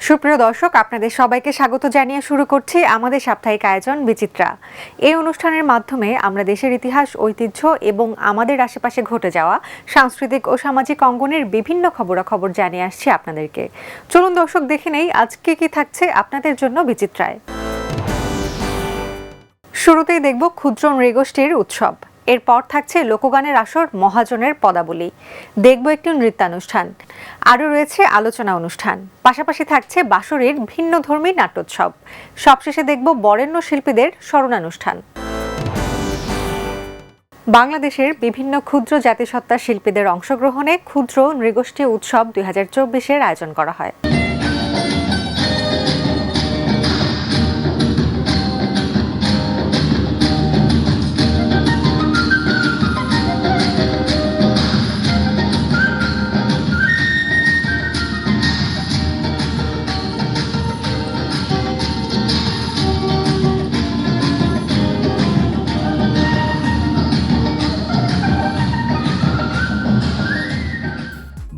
সুপ্রিয় দর্শক, আপনাদের সবাইকে স্বাগত জানিয়ে শুরু করছি আমাদের সাপ্তাহিক আয়োজন বিচিত্রা। এই অনুষ্ঠানের মাধ্যমে আমরা দেশের ইতিহাস, ঐতিহ্য এবং আমাদের আশেপাশে ঘটে যাওয়া সাংস্কৃতিক ও সামাজিক অঙ্গনের বিভিন্ন খবরাখবর জানিয়ে আসছি আপনাদেরকে। চলুন দর্শক, দেখে নেই আজকে কি থাকছে আপনাদের জন্য বিচিত্রায়। শুরুতেই দেখব ক্ষুদ্র নৃগোষ্ঠীর উৎসব, এরপর থাকছে লোকগানের আসর মহাজনের পদাবলী, দেখব একটি নৃত্যানুষ্ঠান, আরও রয়েছে আলোচনা অনুষ্ঠান, পাশাপাশি থাকছে বাঁশরীর ভিন্নধর্মী নাট্যোৎসব, সবশেষে দেখব বরেণ্য শিল্পীদের স্মরণানুষ্ঠান। বাংলাদেশের বিভিন্ন ক্ষুদ্র জাতিসত্তার শিল্পীদের অংশগ্রহণে ক্ষুদ্র নৃগোষ্ঠী উৎসব 2024-এর আয়োজন করা হয়।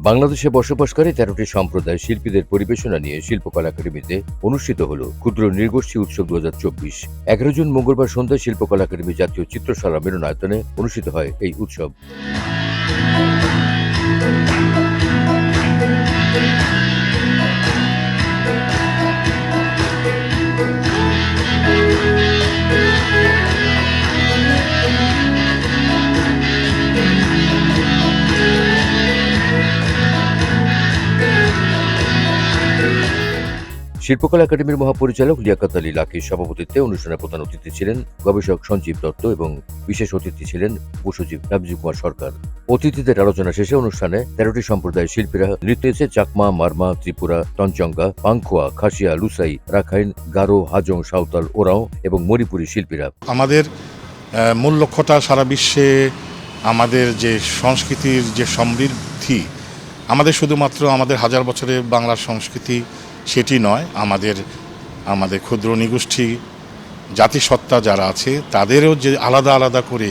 বাংলাদেশে বসবাসকারী 13টি সম্প্রদায় শিল্পীদের পরিবেশনা নিয়ে শিল্পকলা একাডেমিতে অনুষ্ঠিত হল ক্ষুদ্র নৃগোষ্ঠী উৎসব 2024। 11 জুন মঙ্গলবার সন্ধ্যায় শিল্পকলা একাডেমি জাতীয় চিত্রশালা মিলনায়তনে অনুষ্ঠিত হয় এই উৎসব। শিল্পকলা একাডেমির মহাপরিচালক লিয়াকত আলী লাকীর সভাপতিত্বে অনুষ্ঠানে প্রধান অতিথি ছিলেন গবেষক সঞ্জীব দত্ত এবং বিশেষ অতিথি ছিলেন উপসচিব রামজি কুমার সরকার। অতিথিদের আলোচনা শেষে অনুষ্ঠানে 13টি সম্প্রদায়ের শিল্পীরা নৃত্যে চাকমা, মারমা, ত্রিপুরা, তঞ্চঙ্গা, পাংখোয়া, খাসিয়া, লুসাই, রাখাইন, গারো, হাজং, সাঁওতাল, ওরাও এবং মণিপুরী শিল্পীরা। আমাদের মূল লক্ষ্যটা সারা বিশ্বে আমাদের যে সংস্কৃতির যে সমৃদ্ধি, আমাদের শুধুমাত্র আমাদের হাজার বছরের বাংলার সংস্কৃতি সেটি নয়, আমাদের ক্ষুদ্র নৃগোষ্ঠী জাতিসত্তা যারা আছে তাদেরও যে আলাদা আলাদা করে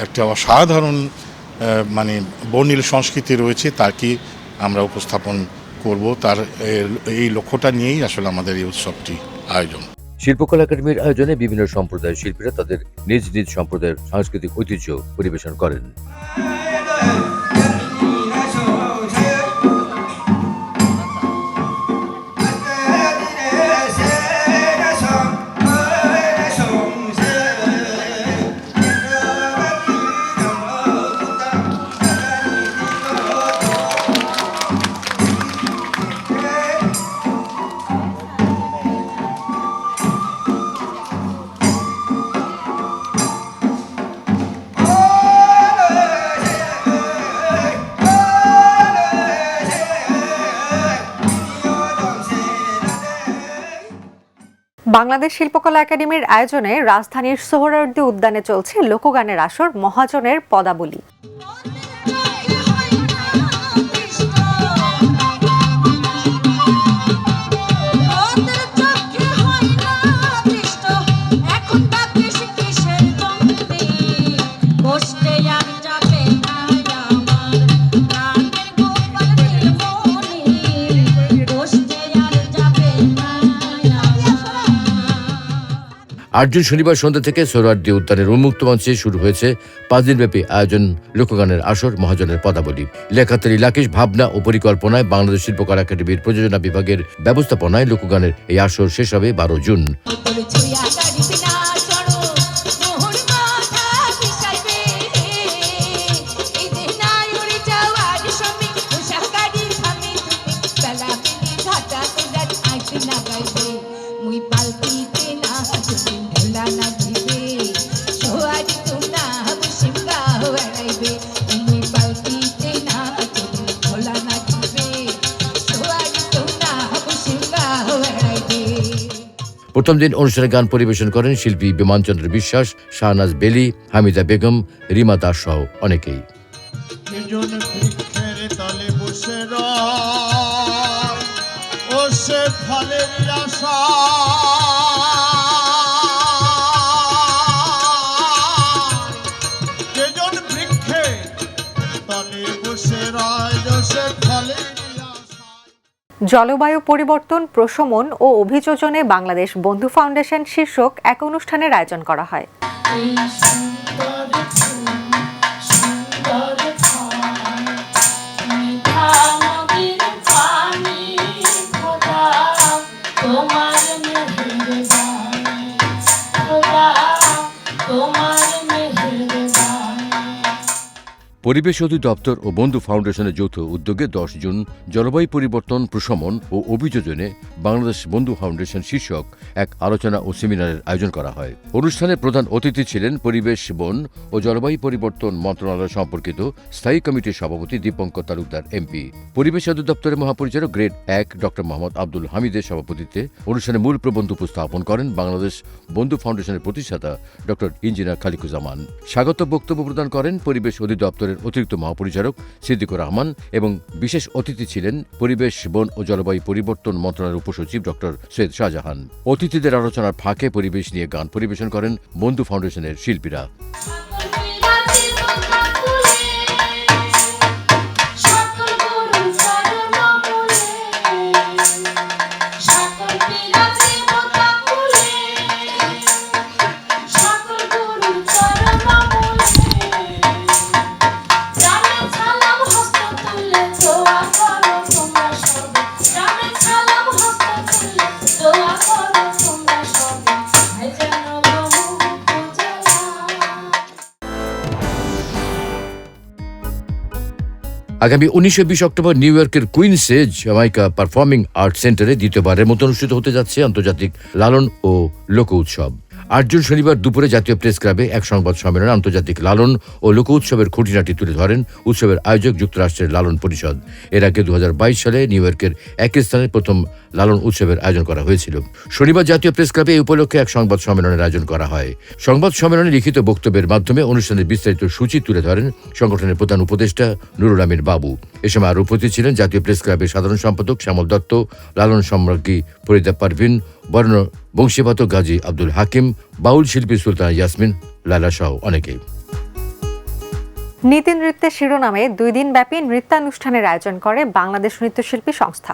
একটা অসাধারণ বর্ণিল সংস্কৃতি রয়েছে তাকে আমরা উপস্থাপন করব। তার এই লক্ষ্যটা নিয়েই আসলে আমাদের এই উৎসবটি আয়োজন। শিল্পকলা একাডেমির আয়োজনে বিভিন্ন সম্প্রদায়ের শিল্পীরা তাদের নিজ নিজ সম্প্রদায়ের সাংস্কৃতিক ঐতিহ্য পরিবেশন করেন। বাংলাদেশ শিল্পকলা একাডেমির আয়োজনে রাজধানীর সোহরাওয়ার্দী উদ্যানে চলছে লোকগানের আসর মহাজনের পদাবলী। জুন শনিবার সন্ধ্যা থেকে সোহরাওয়ার্দী উদ্যানের উন্মুক্ত মঞ্চে শুরু হয়েছে 5 দিনব্যাপী আয়োজন লোকগানের আসর মহাজনের পদাবলী। লিয়াকত আলী লাকীর ভাবনা ও পরিকল্পনায় বাংলাদেশ শিল্পকলা একাডেমির প্রযোজনা বিভাগের ব্যবস্থাপনায় লোকগানের এই আসর শেষ হবে 12 জুন। প্রথম দিন অনুষ্ঠানে গান পরিবেশন করেন শিল্পী বিমানচন্দ্র বিশ্বাস, শাহনাজ বেলি, হামিদা বেগম, রিমা দাস সহ অনেকেই। জলবায়ু পরিবর্তন, প্রশমন ও অভিযোজনে বাংলাদেশ বন্ধু ফাউন্ডেশন শীর্ষক এক অনুষ্ঠানের আয়োজন করা হয়। পরিবেশ অধিদপ্তর ও বন্ধু ফাউন্ডেশনের যৌথ উদ্যোগে 10 জুন জলবায়ু পরিবর্তন, প্রশমন ও অভিযোজনে বাংলাদেশ বন্ধু ফাউন্ডেশন শীর্ষক এক আলোচনা ও সেমিনারের আয়োজন করা হয়। অনুষ্ঠানে প্রধান অতিথি ছিলেন পরিবেশ, বন ও জলবায়ু পরিবর্তন মন্ত্রণালয় সম্পর্কিত স্থায়ী কমিটির সভাপতি দীপঙ্কর তালুকদার এমপি। পরিবেশ অধিদপ্তরের মহাপরিচালক গ্রেড 1 ডক্টর মোহাম্মদ আব্দুল হামিদের সভাপতিত্বে অনুষ্ঠানে মূল প্রবন্ধ উপস্থাপন করেন বাংলাদেশ বন্ধু ফাউন্ডেশনের প্রতিষ্ঠাতা ডক্টর ইঞ্জিনিয়ার খালিকুজ্জামান। স্বাগত বক্তব্য প্রদান করেন পরিবেশ অধিদপ্তরের অতিরিক্ত মহাপরিচালক সিদ্দিকুর রহমান এবং বিশেষ অতিথি ছিলেন পরিবেশ, বন ও জলবায়ু পরিবর্তন মন্ত্রণালয়ের উপসচিব ডক্টর সৈয়দ শাহজাহান। অতিথিদের আলোচনার ফাঁকে পরিবেশ নিয়ে গান পরিবেশন করেন বন্ধু ফাউন্ডেশনের শিল্পীরা। আগামী 19-20 অক্টোবর নিউ ইয়র্কের কুইন্সে জামাইকা পারফর্মিং আর্ট সেন্টারে দ্বিতীয়বারের মতো অনুষ্ঠিত হতে যাচ্ছে আন্তর্জাতিক লালন ও লোক উৎসব। 8 জুন শনিবার দুপুরে জাতীয় প্রেস ক্লাবে এক সংবাদ সম্মেলনে আন্তর্জাতিক লালন ও লোক উৎসবের খুঁটিনাটি তুলে ধরেন উৎসবের আয়োজক যুক্তরাষ্ট্রের লালন পরিষদ। এর আগে 2022 সালে নিউ ইয়র্কের একই স্থানে প্রথম লালন উৎসবের আয়োজন করা হয়েছিল। শনিবার জাতীয় প্রেস ক্লাবে এই উপলক্ষে এক সংবাদ সম্মেলনের আয়োজন করা হয়। সংবাদ সম্মেলনে লিখিত বক্তব্যের মাধ্যমে অনুষ্ঠানের বিস্তারিত সূচি তুলে ধরেন সংগঠনের প্রধান উপদেষ্টা নুরুল আমিন বাবু। এ সময় আরও উপস্থিত ছিলেন জাতীয় প্রেস ক্লাবের সাধারণ সম্পাদক শ্যামল দত্ত, লালন সম্রাজ্ঞী ফরিদা পারভিন, বর্ণ বংশীবাদক গাজী আব্দুল হাকিম, বাউল শিল্পী সুলতানা ইয়াসমিন, লালা সহ অনেকেই। নীতি নৃত্যের শিরোনামে 2 দিন ব্যাপী নৃত্যানুষ্ঠানের আয়োজন করে বাংলাদেশ নৃত্যশিল্পী সংস্থা।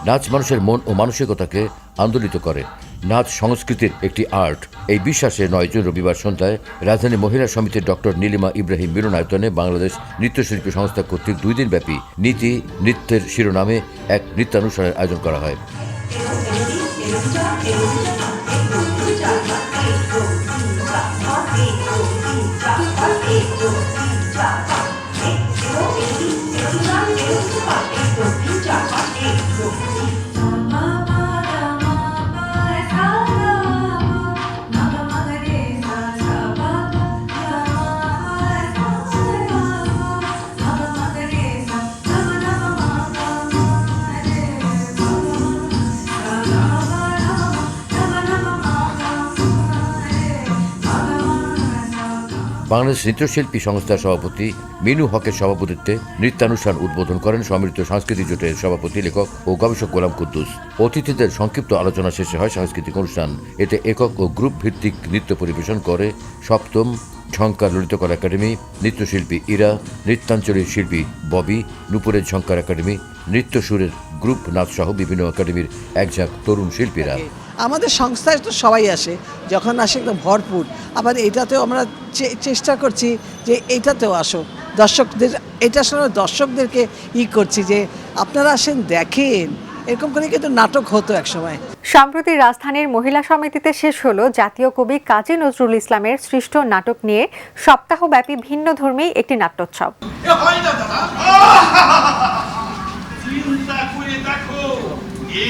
নাচ মানুষের মন ও মানসিকতাকে আন্দোলিত করে। নাচ সংস্কৃতির একটি আর্ট। এই বিশ্বাসে 9 জুন রবিবার সন্ধ্যায় রাজধানী মহিলা সমিতির ডক্টর নীলিমা ইব্রাহিম মিলনায়তনে বাংলাদেশ নৃত্যশিল্পী সংস্থা কর্তৃক 2 দিন ব্যাপী নীতি নৃত্যের শিরোনামে এক নৃত্যানুষ্ঠানের আয়োজন করা হয়। বাংলাদেশ নৃত্যশিল্পী সংস্থার সভাপতি মিনু হকের সভাপতিত্বে নৃত্যানুষ্ঠান উদ্বোধন করেন সমৃদ্ধ সাংস্কৃতিক জোটের সভাপতি, লেখক ও গবেষক গোলাম কুদ্দুস। অতিথিদের সংক্ষিপ্ত আলোচনা শেষে হয় সাংস্কৃতিক অনুষ্ঠান। এতে একক ও গ্রুপ ভিত্তিক নৃত্য পরিবেশন করে সপ্তম ঝঙ্কার ললিতকলা একাডেমি, নৃত্যশিল্পী ইরা, নৃত্যাঞ্চলের শিল্পী ববি, নুপুরের ঝঙ্কার একাডেমি, নৃত্য সুরের গ্রুপ নাচ সহ বিভিন্ন একাডেমির একঝাঁক তরুণ শিল্পীরা। আমাদের সংস্থায় তো সবাই আসে, যখন আসে একদম ভরপুর। আবার এটাতেও আমরা চেষ্টা করছি যে এটাতেও আসো দর্শকদের, এটা আসলে দর্শকদেরকে করছি যে আপনারা আসেন দেখেন, এরকম করে কিন্তু নাটক হতো একসময়। সম্প্রতি রাজধানীর মহিলা সমিতিতে শেষ হলো জাতীয় কবি কাজী নজরুল ইসলামের সৃষ্ট নাটক নিয়ে সপ্তাহব্যাপী ভিন্নধর্মী একটি নাট্যোৎসব।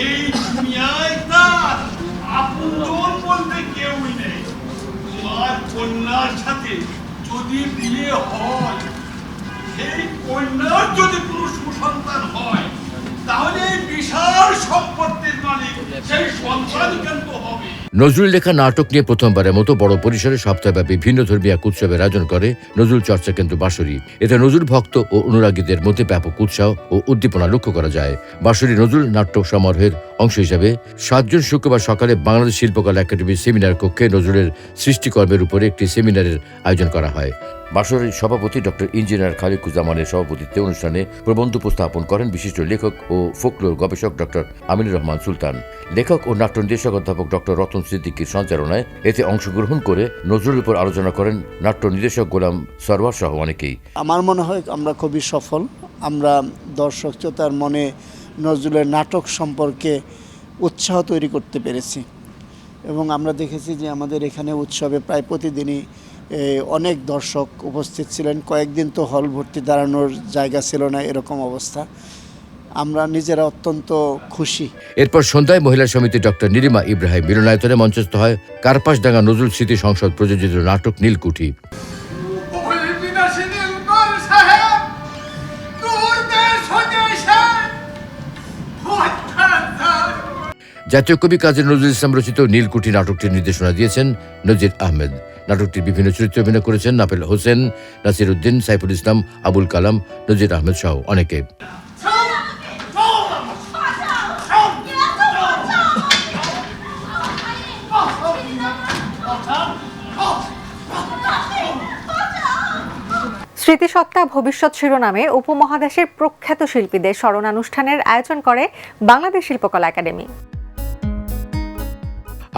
এই দুনিয়ায় তার আপনজন বলতে কেউই নেই। তোমার কন্যার সাথে যদি বিয়ে হয়, সেই কন্যার যদি কোনো সুসন্তান হয়, তাহলে এই বিশাল সম্পত্তির মালিক সেই সন্তান কিন্তু হবে। নজরুল লেখা নাটক নিয়ে প্রথমবারের মতো বড় পরিসরে সপ্তাহব্যাপী ভিন্ন ধর্মীয় এক উৎসবের আয়োজন করে নজরুল চর্চা কেন্দ্র বাঁশরী। এতে নজরুল ভক্ত ও অনুরাগীদের মধ্যে ব্যাপক উৎসাহ ও উদ্দীপনা লক্ষ্য করা যায়। বাঁশরী নজরুল নাট্য সমারোহের অংশ হিসাবে 7 জুন শুক্রবার সকালে বাংলাদেশ শিল্পকলা একাডেমির সেমিনার কক্ষে নজরুলের সৃষ্টিকর্মের উপরে একটি সেমিনারের আয়োজন করা হয়। বাঁশরীর সভাপতি ডক্টর ইঞ্জিনিয়ার খালিকুজ্জামানের সভাপতিত্বে অনুষ্ঠানে প্রবন্ধ উপস্থাপন করেন বিশিষ্ট লেখক ও ফোকলোর গবেষক ডক্টর আমিনুর রহমান সুলতান। লেখক ও নাট্য নির্দেশক অধ্যাপক ডক্টর রতন সিদ্দিকীর সঞ্চালনায় এতে অংশগ্রহণ করে নজরুলের উপর আলোচনা করেন নাট্য নির্দেশক গোলাম সরওয়ার সহ অনেকেই। আমার মনে হয় আমরা খুবই সফল। আমরা দর্শক শ্রোতার মনে নজরুলের নাটক সম্পর্কে উৎসাহ তৈরি করতে পেরেছি এবং আমরা দেখেছি যে আমাদের এখানে উৎসবে প্রায় প্রতিদিনই অনেক দর্শক উপস্থিত ছিলেন। কয়েকদিন তো হল ভর্তি দাঁড়ানোর জায়গা ছিল না, এরকম অবস্থা। আমরা নিজেরা অত্যন্ত খুশি। এরপর সন্ধ্যায় মহিলা সমিতি ডক্টর নিরিমা ইব্রাহিম মিলনায়তনে মঞ্চস্থ হয় কার্পাসডাঙ্গা নজরুল স্মৃতি সংসদ প্রযোজিত নাটক নীলকুঠি। জাতীয় কবি কাজী নজরুল ইসলাম রচিত নীলকুঠি নাটকটির নির্দেশনা দিয়েছেন নজির আহমেদ। নাটকটির বিভিন্ন চরিত্রে অভিনয় করেছেন নাফেল হোসেন, নাসির উদ্দিন, সাইফুল ইসলাম, আবুল কালাম, নজির আহমেদ সহ অনেকে। স্মৃতিসত্তা ভবিষ্যৎ শিরোনামে উপমহাদেশের প্রখ্যাত শিল্পীদের স্মরণানুষ্ঠানের আয়োজন করে বাংলাদেশ শিল্পকলা একাডেমি।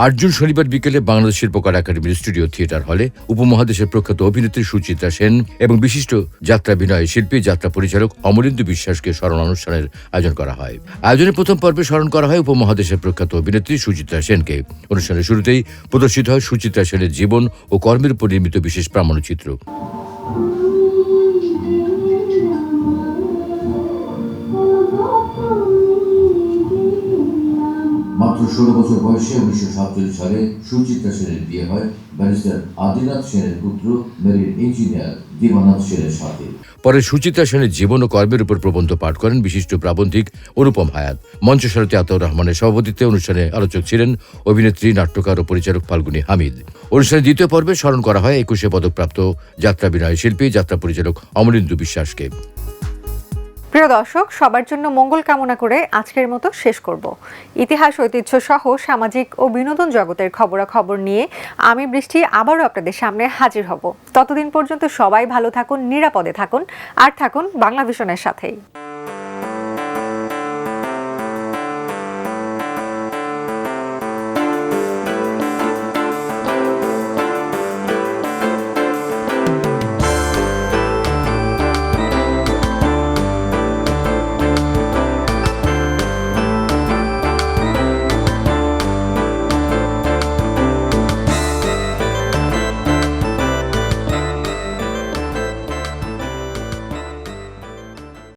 8 জুন শনিবার বিকেলে বাংলাদেশ শিল্পকলা একাডেমির স্টুডিও থিয়েটার হলে উপমহাদেশের প্রখ্যাত অভিনেত্রী সুচিত্রা সেন এবং বিশিষ্ট যাত্রাভিনয় শিল্পী যাত্রা পরিচালক অমরেন্দু বিশ্বাসকে স্মরণানুষ্ঠানের আয়োজন করা হয়। আয়োজনের প্রথম পর্বে স্মরণ করা হয় উপমহাদেশের প্রখ্যাত অভিনেত্রী সুচিত্রা সেনকে। অনুষ্ঠানের শুরুতেই প্রদর্শিত হয় সুচিত্রা সেনের জীবন ও কর্মের উপর নির্মিত বিশেষ প্রামাণ্যচিত্র। মাত্র 16 বছর বয়সে 1947 সালে সুচিত্রা সেনের বিয়ে হয় ব্যারিস্টার আদিনাথ সেনের পুত্র মেরিন ইঞ্জিনিয়ার দিবানাথ সেনের সাথে। পরে সুচিত্রা সেনের জীবন ও কর্মের উপর প্রবন্ধ পাঠ করেন বিশিষ্ট প্রাবন্ধিক অনুপম হায়াত। মঞ্চসারথী আতাউর রহমানের সভাপতিত্বে অনুষ্ঠানে আলোচক ছিলেন অভিনেত্রী, নাট্যকার ও পরিচালক ফাল্গুনী হামিদ। অনুষ্ঠানের দ্বিতীয় পর্বে স্মরণ করা হয় 21শে পদকপ্রাপ্ত যাত্রাভিনয় শিল্পী, যাত্রা পরিচালক অমরেন্দু বিশ্বাসকে। প্রিয় দর্শক, সবার জন্য মঙ্গল কামনা করে আজকের মতো শেষ করব। ইতিহাস, ঐতিহ্য সহ সামাজিক ও বিনোদন জগতের খবরাখবর নিয়ে আমি বৃষ্টি আবারও আপনাদের সামনে হাজির হব। ততদিন পর্যন্ত সবাই ভালো থাকুন, নিরাপদে থাকুন আর থাকুন বাংলা ভিশনের সাথেই।